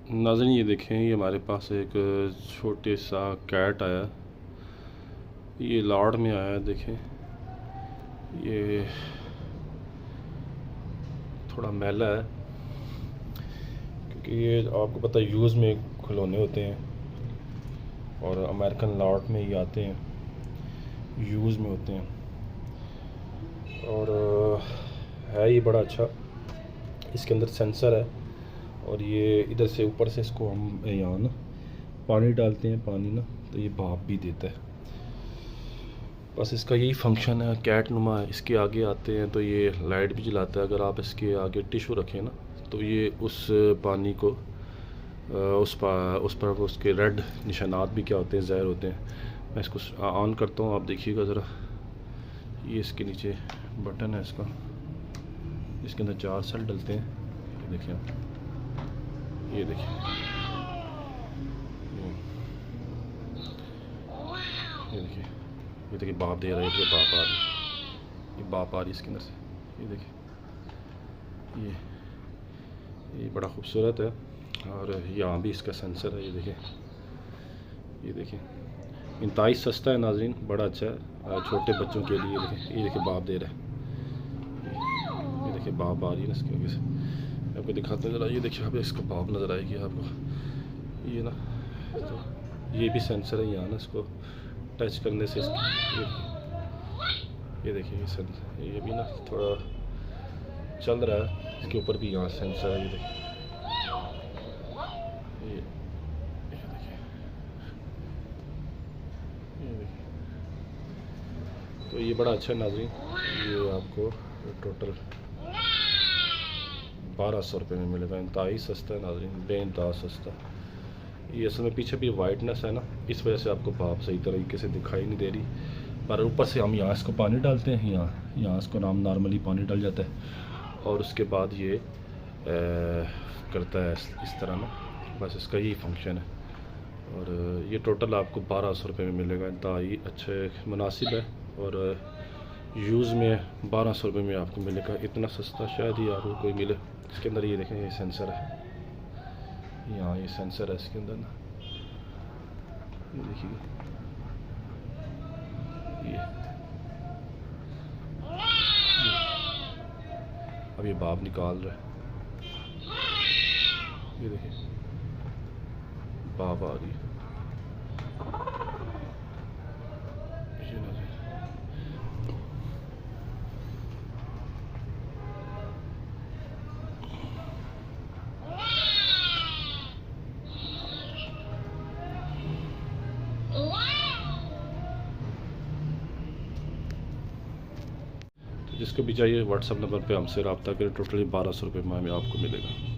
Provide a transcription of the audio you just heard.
नाज़रीन ये देखें, ये हमारे पास एक छोटे सा कैट आया। ये लाड़ में आया, देखें ये थोड़ा मैला है क्योंकि ये आपको पता है यूज़ में खिलौने होते हैं और अमेरिकन लाड़ में ये आते हैं, यूज़ में होते हैं। और है ये बड़ा अच्छा, इसके अंदर सेंसर है और ये इधर से ऊपर से इसको हम यहाँ ना पानी डालते हैं, पानी ना तो ये भाप भी देता है। बस इसका यही फंक्शन है, कैट नुमा है। इसके आगे आते हैं तो ये लाइट भी जलाता है। अगर आप इसके आगे टिशू रखें ना तो ये उस पानी को उस पर उसके रेड निशानात भी क्या होते हैं, ज़ाहिर होते हैं। मैं इसको ऑन करता हूँ, आप देखिएगा ज़रा। ये इसके नीचे बटन है इसका, इसके अंदर 4 सेल डलते हैं। ये देखिए आप, ये देखिए, ये देखिए, ये देखिए बाप दे रहा है, ये बाप आ रही, ये बाप आ रही इसके अंदर से। ये देखिए, ये बड़ा खूबसूरत है। और यहाँ भी इसका सेंसर है, ये देखिए, ये देखिए। इंतहाई सस्ता है नाज़रीन, बड़ा अच्छा है छोटे बच्चों के लिए। ये देखिए बाप दे रहा है, ये देखिए बाप आ रही है ना इसकी वजह से। मैं आपको दिखाते हैं ज़रा, ये देखिए आप, इसका बाप नज़र आएगी आपको, ये ना। तो ये भी सेंसर है यहाँ ना, इसको टच करने से ये देखिए, ये सेंसर, ये भी ना थोड़ा चल रहा है, इसके ऊपर भी यहाँ सेंसर है। ये देखिए, ये देखिए, ये देखिए। तो ये बड़ा अच्छा है नाज़रीन। ये आपको टोटल 1200 रुपये में मिलेगा। इंतहाई सस्ता है नाज़रीन, बेइंतहा सस्ता। ये असल में पीछे भी वाइटनेस है ना, इस वजह से आपको भाप सही तरीके से दिखाई नहीं दे रही। पर ऊपर से हम यहाँ इसको पानी डालते हैं, यहाँ इसको नॉर्मली पानी डाल जाता है और उसके बाद ये करता है इस तरह ना। बस इसका यही फंक्शन है। और ये टोटल आपको 1200 रुपये में मिलेगा। इंतहाई अच्छे मुनासिब है और यूज़ में 1200 रुपये में आपको मिलेगा। इतना सस्ता शायद ही आपको कोई मिले। इसके अंदर ये देखें, ये सेंसर है, यहाँ ये सेंसर है इसके अंदर ना, ये देखिए, ये अब ये बाप निकाल रहा है, ये देखिए बाप आ रही है। ये ना, जिसको भी चाहिए व्हाट्सएप नंबर पे हमसे रब्ता करें। टोटली 1200 रुपये में आपको मिलेगा।